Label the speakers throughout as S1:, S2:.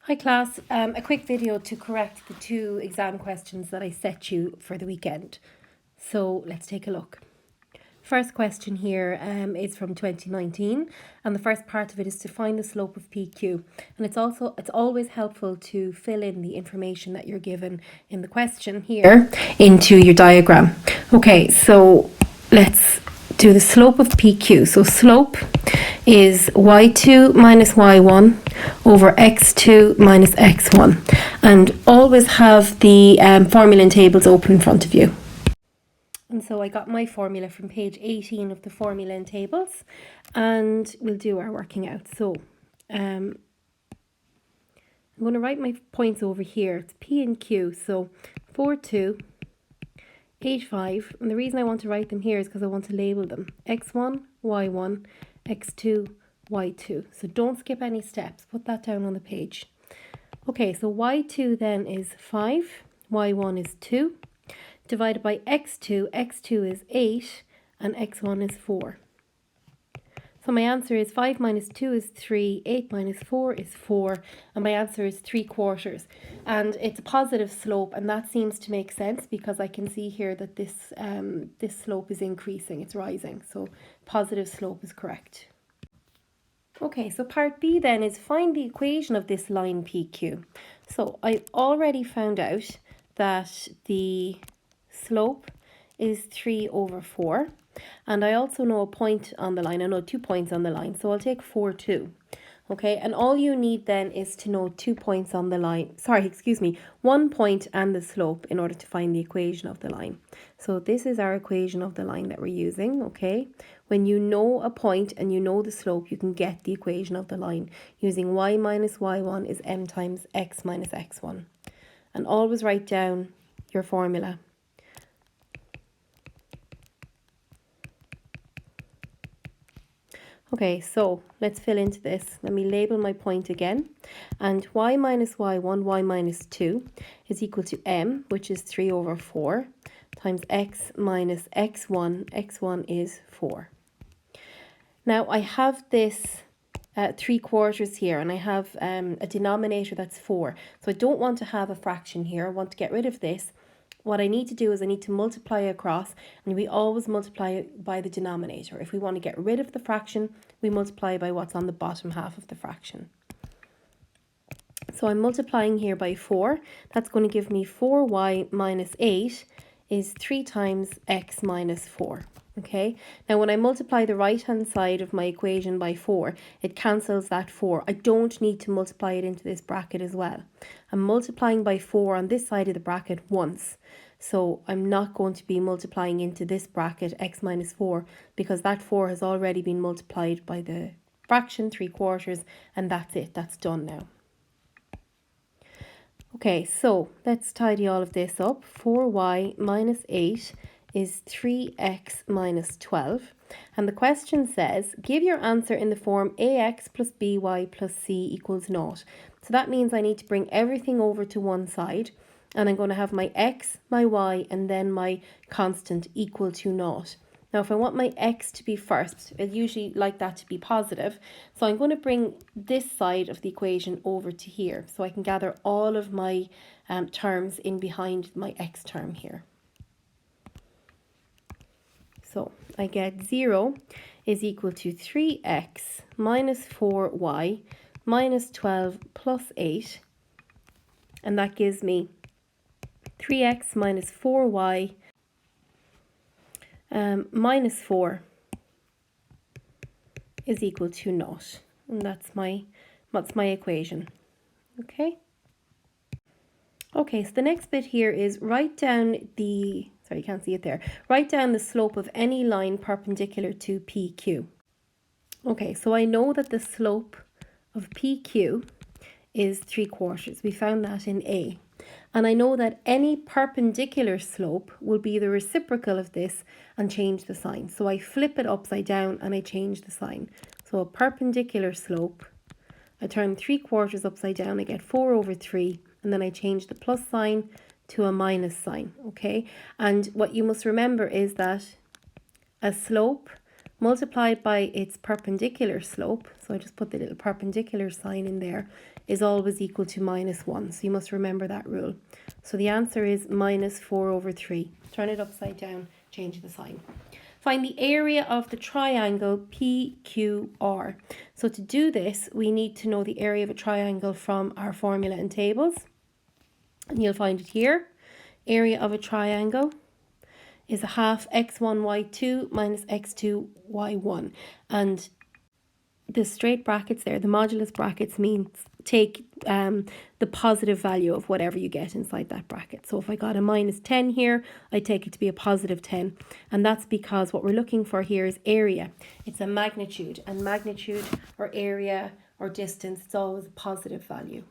S1: Hi class, a quick video to correct the two exam questions that I set you for the weekend. So let's take a look. First question here is from 2019, and the first part of it is to find the slope of PQ. And it's always helpful to fill in the information that you're given in the question here into your diagram. Okay, so let's do the slope of PQ. So slope is y2 minus y1 over x2 minus x1. And always have the formula and tables open in front of you. And so I got my formula from page 18 of the formula and tables, and we'll do our working out. So I'm going to write my points over here. It's P and Q. So 4, 2, 8, 5. And the reason I want to write them here is because I want to label them. X1, Y1, X2, Y2. So don't skip any steps. Put that down on the page. Okay, so Y2 then is 5, Y1 is 2. Divided by x2, x2 is 8, and x1 is 4. So my answer is 5 minus 2 is 3, 8 minus 4 is 4, and my answer is 3/4. And it's a positive slope, and that seems to make sense because I can see here that this slope is increasing, it's rising. So positive slope is correct. Okay, so part B then is find the equation of this line PQ. So I already found out that the slope is 3/4, and I also know a point on the line. I know 2 points on the line, so I'll take 4, 2. Okay, and all you need then is to know 2 points on the line. 1 point and the slope in order to find the equation of the line. So this is our equation of the line that we're using, okay? When you know a point and you know the slope, you can get the equation of the line using y minus y1 is m times x minus x1. And always write down your formula. Okay, so let's fill into this. Let me label my point again. And y minus y1, y minus 2 is equal to m, which is 3/4, times x minus x1. x1 is 4. Now I have this 3/4 here, and I have a denominator that's 4. So I don't want to have a fraction here. I want to get rid of this. What I need to do is I need to multiply across, and we always multiply by the denominator. If we want to get rid of the fraction, we multiply by what's on the bottom half of the fraction. So I'm multiplying here by 4. That's going to give me 4y minus 8 is 3 times x minus 4. Okay, now when I multiply the right hand side of my equation by 4, it cancels that 4. I don't need to multiply it into this bracket as well. I'm multiplying by 4 on this side of the bracket once. So I'm not going to be multiplying into this bracket x minus 4 because that 4 has already been multiplied by the fraction 3/4, and that's it. That's done now. Okay, so let's tidy all of this up. 4y minus 8 is 3x minus 12. And the question says, give your answer in the form ax plus by plus c equals 0. So that means I need to bring everything over to one side, and I'm going to have my x, my y, and then my constant equal to 0. Now, if I want my x to be first, I usually like that to be positive. So I'm going to bring this side of the equation over to here so I can gather all of my terms in behind my x term here. So I get 0 is equal to 3x minus 4y minus 12 plus 8. And that gives me 3x minus 4y minus 4 is equal to 0. And that's my equation. Okay. Okay, so the next bit here is write down the, sorry, you can't see it there. Write down the slope of any line perpendicular to PQ. Okay, so I know that the slope of PQ is 3/4. We found that in A. And I know that any perpendicular slope will be the reciprocal of this and change the sign. So I flip it upside down and I change the sign. So a perpendicular slope, I turn 3/4 upside down, I get 4/3, and then I change the plus sign to a minus sign, okay? And what you must remember is that a slope multiplied by its perpendicular slope, so I just put the little perpendicular sign in there, is always equal to -1. So you must remember that rule. So the answer is -4/3. Turn it upside down, change the sign. Find the area of the triangle PQR. So to do this, we need to know the area of a triangle from our formula and tables. And you'll find it here. Area of a triangle is a half x1, y2 minus x2, y1. And the straight brackets there, the modulus brackets, means take the positive value of whatever you get inside that bracket. So if I got a -10 here, I take it to be a +10. And that's because what we're looking for here is area. It's a magnitude, and magnitude or area or distance, it's always a positive value.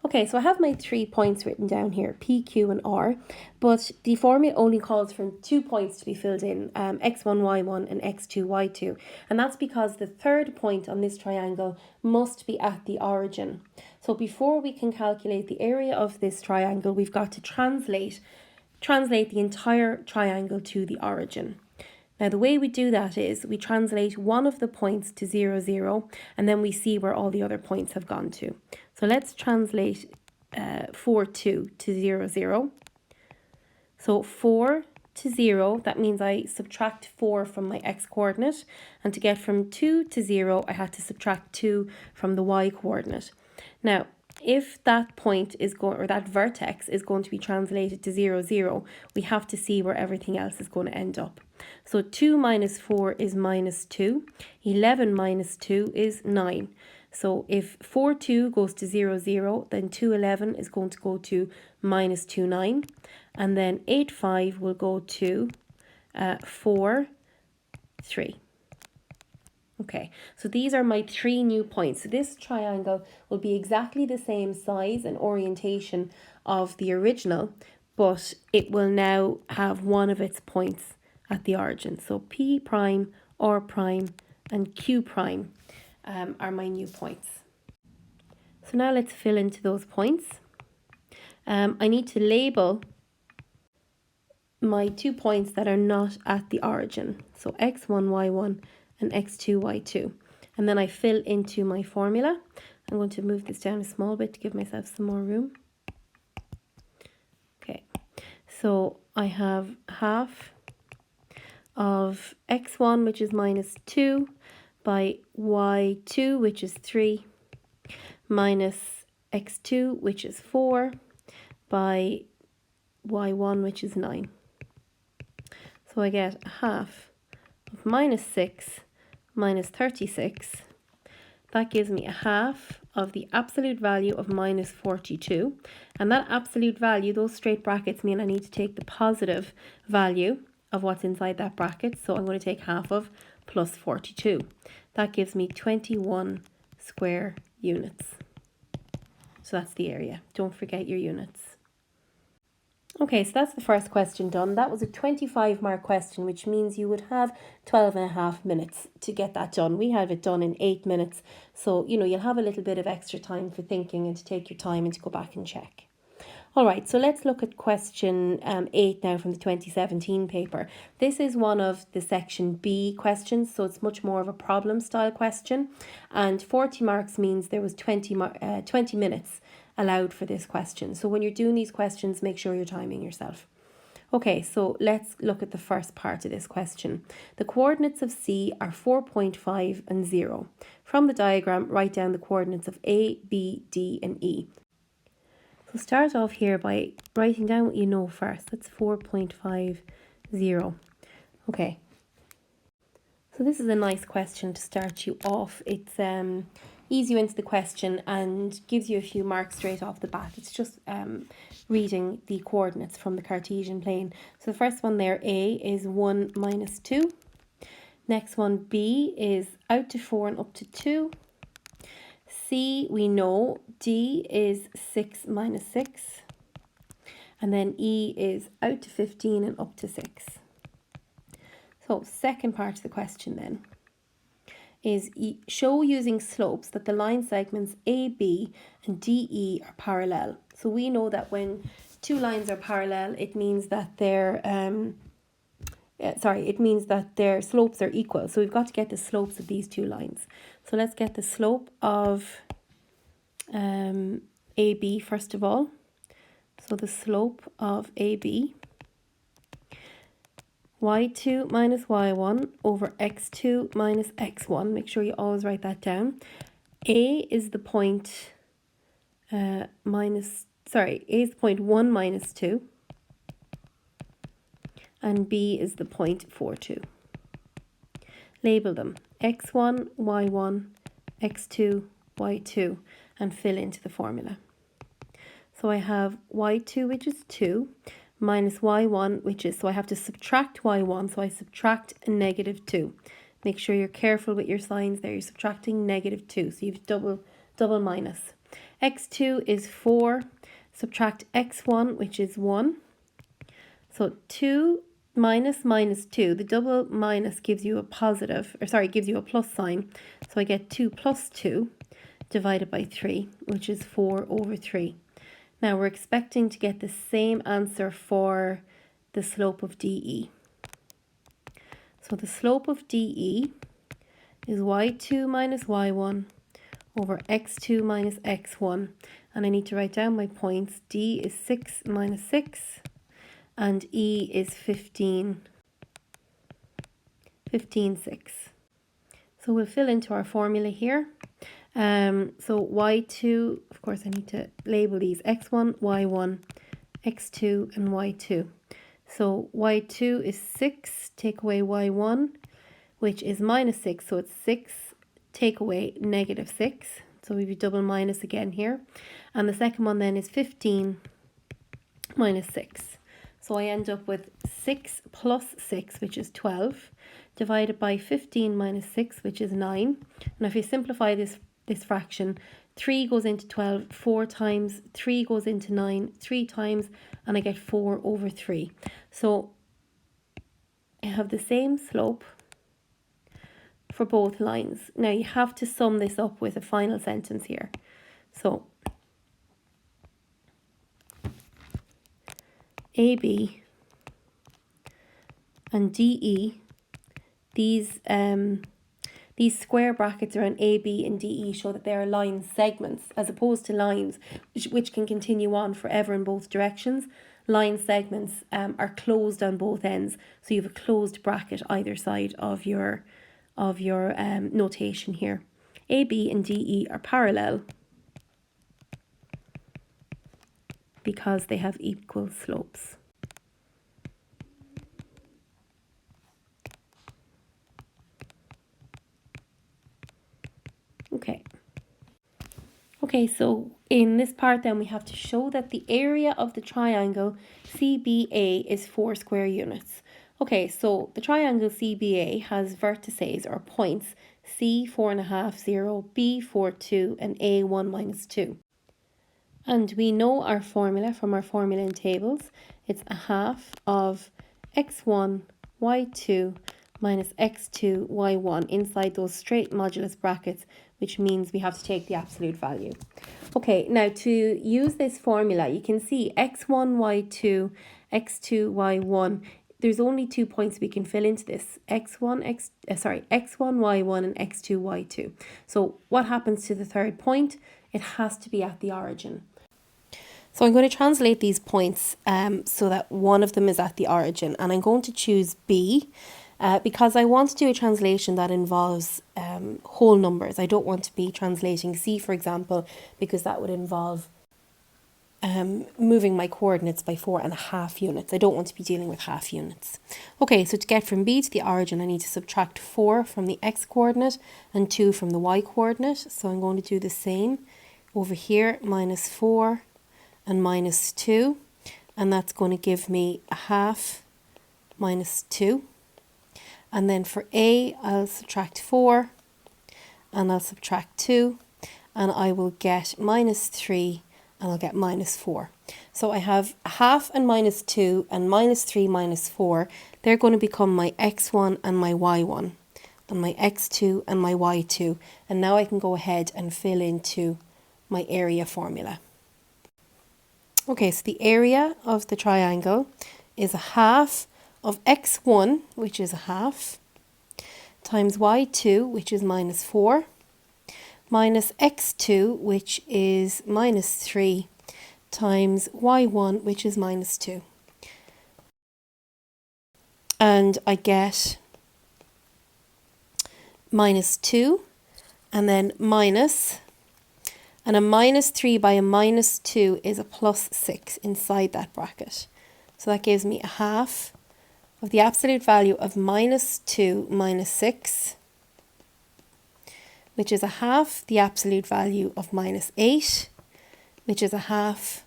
S1: Okay, so I have my 3 points written down here, P, Q and R, but the formula only calls for 2 points to be filled in, x1, y1 and x2, y2. And that's because the third point on this triangle must be at the origin. So before we can calculate the area of this triangle, we've got to translate the entire triangle to the origin. Now, the way we do that is we translate one of the points to 0, 0, and then we see where all the other points have gone to. So let's translate 4, 2 to 0, 0. So 4 to 0, that means I subtract 4 from my x-coordinate. And to get from 2 to 0, I had to subtract 2 from the y-coordinate. Now, if that point is going, or that vertex is going to be translated to 0, 0, we have to see where everything else is going to end up. So 2 minus 4 is -2. 11 minus 2 is 9. So if 4, 2 goes to 0, 0, then 2, 11 is going to go to -2, 9. And then 8, 5 will go to 4, 3. Okay, so these are my 3 new points. So this triangle will be exactly the same size and orientation of the original, but it will now have one of its points at the origin. So P prime, R prime, and Q prime are my new points. So now let's fill into those points. I need to label my 2 points that are not at the origin. So x1, y1, and x2, y2. And then I fill into my formula. I'm going to move this down a small bit to give myself some more room. Okay, so I have half of x1, which is -2, by y2, which is 3, minus x2, which is 4, by y1, which is 9. So I get half of -6 minus 36. That gives me a half of the absolute value of -42. And that absolute value, those straight brackets mean I need to take the positive value of what's inside that bracket. So I'm going to take half of plus 42. That gives me 21 square units. So that's the area. Don't forget your units. Okay, so that's the first question done. That was a 25-mark question, which means you would have 12.5 minutes to get that done. We have it done in 8 minutes. So, you'll have a little bit of extra time for thinking and to take your time and to go back and check. All right, so let's look at question 8 now from the 2017 paper. This is one of the section B questions, so it's much more of a problem style question. And 40 marks means there was 20 minutes allowed for this question. So when you're doing these questions, make sure you're timing yourself. Okay, so let's look at the first part of this question. The coordinates of C are 4.5 and 0. From the diagram, write down the coordinates of A, B, D and E. So start off here by writing down what you know first. That's 4.50. Okay. So this is a nice question to start you off. It's ease you into the question and gives you a few marks straight off the bat. It's just reading the coordinates from the Cartesian plane. So the first one there, A, is 1 minus 2. Next one, B, is out to 4 and up to 2. C, we know. D is 6 minus 6. And then E is out to 15 and up to 6. So second part of the question then is show using slopes that the line segments AB and DE are parallel. So we know that when two lines are parallel, it means that their it means that their slopes are equal. So we've got to get the slopes of these two lines. So let's get the slope of AB first of all. So the slope of AB, y2 minus y1 over x2 minus x1. Make sure you always write that down. A is the point A is the point 1 minus 2. And B is the point 4, 2. Label them x1, y1, x2, y2, and fill into the formula. So I have y2, which is 2, minus y1, which is, so I have to subtract y1, so I subtract a negative 2. Make sure you're careful with your signs there. You're subtracting negative 2, so you've double minus. x2 is 4, subtract x1, which is 1. So 2 minus minus 2, the double minus gives you a positive, gives you a plus sign. So I get 2 plus 2 divided by 3, which is 4 over 3. Now we're expecting to get the same answer for the slope of DE. So the slope of DE is y2 minus y1 over x2 minus x1. And I need to write down my points. D is 6 minus 6. And E is 15, 6. So we'll fill into our formula here. So y2, of course I need to label these x1, y1, x2 and y2. So y2 is 6, take away y1, which is minus 6. So it's 6, take away negative 6. So we have a double minus again here. And the second one then is 15 minus 6. So I end up with 6 plus 6, which is 12, divided by 15 minus 6, which is 9. And if you simplify this fraction, 3 goes into 12 4 times, 3 goes into 9 3 times, and I get 4 over 3. So I have the same slope for both lines. Now you have to sum this up with a final sentence here. So AB and DE, these square brackets around AB and DE show that they are line segments as opposed to lines which can continue on forever in both directions. Line segments are closed on both ends, so you have a closed bracket either side of your notation here. AB and DE are parallel because they have equal slopes. Okay, so in this part then we have to show that the area of the triangle CBA is 4 square units. Okay, so the triangle CBA has vertices or points C 4.5, 0, B 4, 2 and A 1 minus 2. And we know our formula from our formula in tables. It's a half of x1 y2 minus x2 y1 inside those straight modulus brackets, which means we have to take the absolute value. Okay, now to use this formula, you can see x1 y2 x2 y1. There's only 2 points we can fill into this, x1 y1 and x2 y2. So what happens to the third point? It has to be at the origin. So I'm going to translate these points so that one of them is at the origin, and I'm going to choose B because I want to do a translation that involves whole numbers. I don't want to be translating C, for example, because that would involve moving my coordinates by 4.5 units. I don't want to be dealing with half units. Okay, so to get from B to the origin, I need to subtract 4 from the x coordinate and 2 from the y coordinate. So I'm going to do the same over here, minus 4 and minus 2, and that's going to give me a half minus 2. And then for A, I'll subtract 4 and I'll subtract 2, and I will get minus 3 and I'll get minus 4. So I have a half and minus 2 and minus 3 minus 4. They're going to become my x1 and my y1 and my x2 and my y2. And now I can go ahead and fill into my area formula. Okay, so the area of the triangle is a half of x1, which is a half, times y2, which is minus 4, minus x2, which is minus 3, times y1, which is minus 2. And I get minus 2, and then minus, and a minus 3 by a minus 2 is a plus 6 inside that bracket. So that gives me a half of the absolute value of minus 2 minus 6, which is a half the absolute value of minus 8, which is a half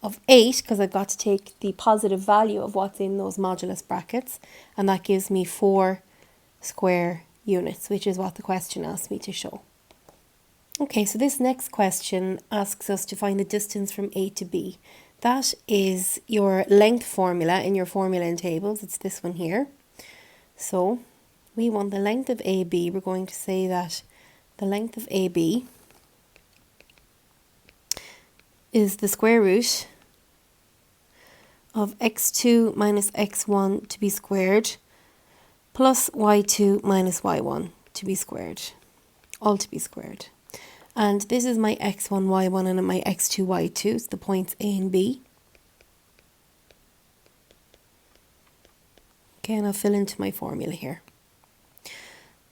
S1: of 8, because I've got to take the positive value of what's in those modulus brackets, and that gives me 4 square units, which is what the question asked me to show. Okay, so this next question asks us to find the distance from A to B. That is your length formula in your formula in tables. It's this one here. So we want the length of AB. We're going to say that the length of AB is the square root of x2 minus x1 to be squared plus y2 minus y1 to be squared, all to be squared. And this is my x1, y1 and my x2, y2, it's the points A and B. Okay, and I'll fill into my formula here.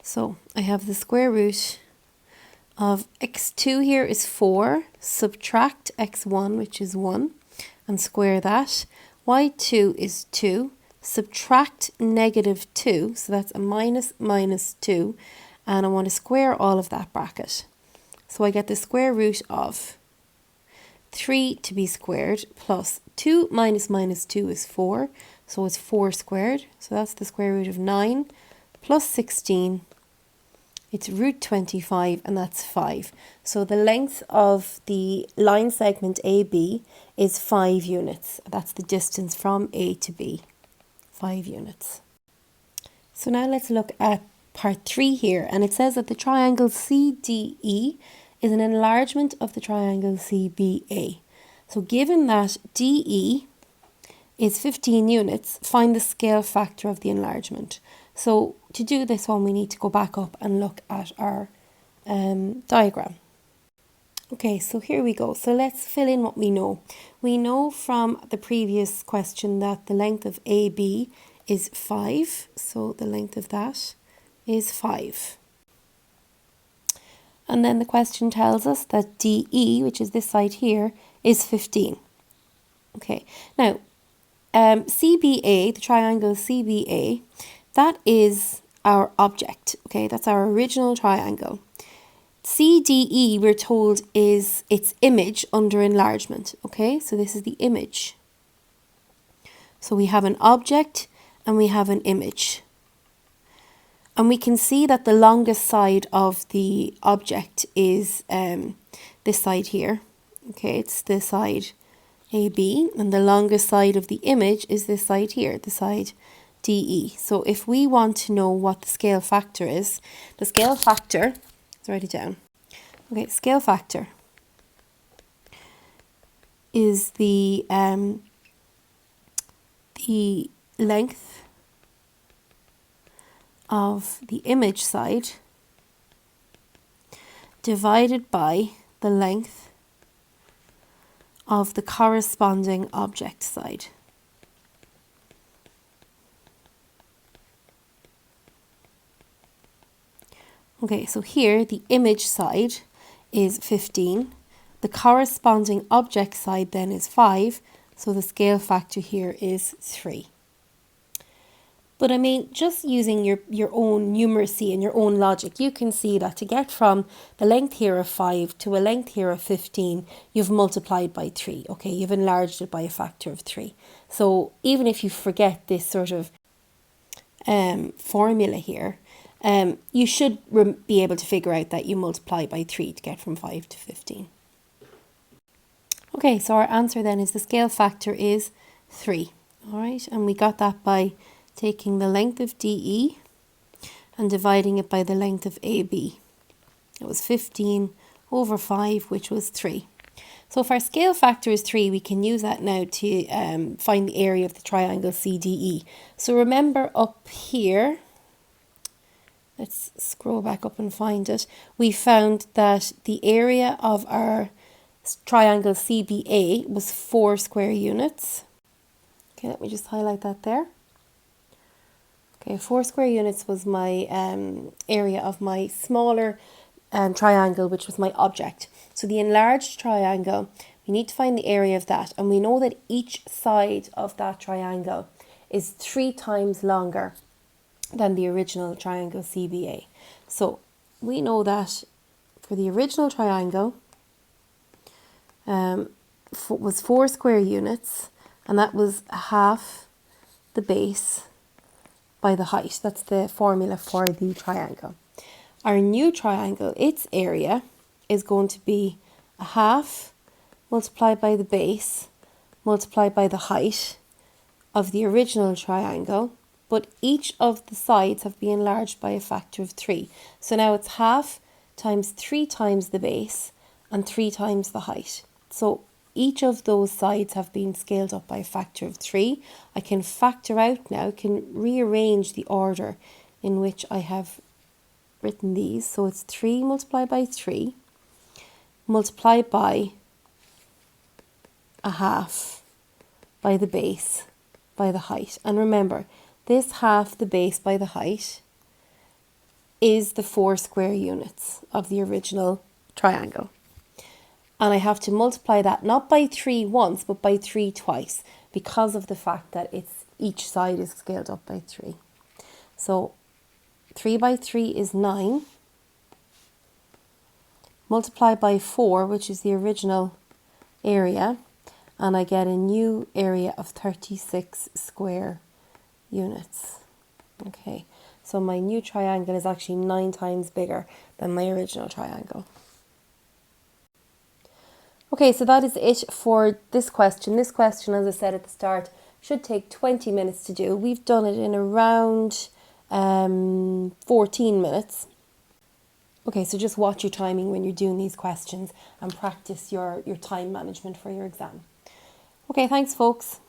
S1: So I have the square root of x2 here is 4, subtract x1, which is 1, and square that. y2 is 2, subtract negative 2, so that's a minus minus 2, and I want to square all of that bracket. So I get the square root of 3 to be squared plus 2 minus minus 2 is 4, so it's 4 squared, so that's the square root of 9 plus 16. It's root 25, and that's 5. So the length of the line segment AB is 5 units. That's the distance from A to B, 5 units. So now let's look at part 3 here, and it says that the triangle CDE is an enlargement of the triangle CBA. So given that DE is 15 units, find the scale factor of the enlargement. So to do this one, we need to go back up and look at our diagram. Okay, so here we go. So let's fill in what we know. We know from the previous question that the length of AB is 5. So the length of that is 5. And then the question tells us that DE, which is this side here, is 15. Okay, now CBA, the triangle CBA, that is our object, okay? That's our original triangle. CDE, we're told, is its image under enlargement, okay? So this is the image. So we have an object and we have an image. And we can see that the longest side of the object is this side here, okay? It's this side AB, and the longest side of the image is this side here, the side DE. So if we want to know what the scale factor is, the scale factor, let's write it down. Okay, scale factor is the length of the image side divided by the length of the corresponding object side. Okay, so here the image side is 15. The corresponding object side then is 5. So the scale factor here is 3. But I mean, just using your own numeracy and your own logic, you can see that to get from the length here of 5 to a length here of 15, you've multiplied by 3. Okay, you've enlarged it by a factor of 3. So even if you forget this sort of formula here, you should be able to figure out that you multiply by 3 to get from 5 to 15. Okay, so our answer then is the scale factor is 3. All right, and we got that by taking the length of DE and dividing it by the length of AB. It was 15 over 5, which was 3. So if our scale factor is 3, we can use that now to find the area of the triangle CDE. So remember up here, let's scroll back up and find it. We found that the area of our triangle CBA was 4 square units. Okay, let me just highlight that there. Okay, 4 square units was my area of my smaller triangle, which was my object. So the enlarged triangle, we need to find the area of that. And we know that each side of that triangle is 3 times longer than the original triangle CBA. So we know that for the original triangle was 4 square units, and that was half the base by the height. That's the formula for the triangle. Our new triangle, its area is going to be a half multiplied by the base multiplied by the height of the original triangle, but each of the sides have been enlarged by a factor of 3. So now it's half times 3 times the base and 3 times the height. So each of those sides have been scaled up by a factor of 3. I can factor out now, can rearrange the order in which I have written these. So it's 3 multiplied by 3 multiplied by a half by the base by the height. And remember, this half the base by the height is the 4 square units of the original triangle. And I have to multiply that not by 3 once, but by 3 twice, because of the fact that each side is scaled up by 3. So 3 by 3 is 9, multiplied by 4, which is the original area, and I get a new area of 36 square units. Okay, so my new triangle is actually 9 times bigger than my original triangle. Okay, so that is it for this question. This question, as I said at the start, should take 20 minutes to do. We've done it in around 14 minutes. Okay, so just watch your timing when you're doing these questions and practice your time management for your exam. Okay, thanks folks.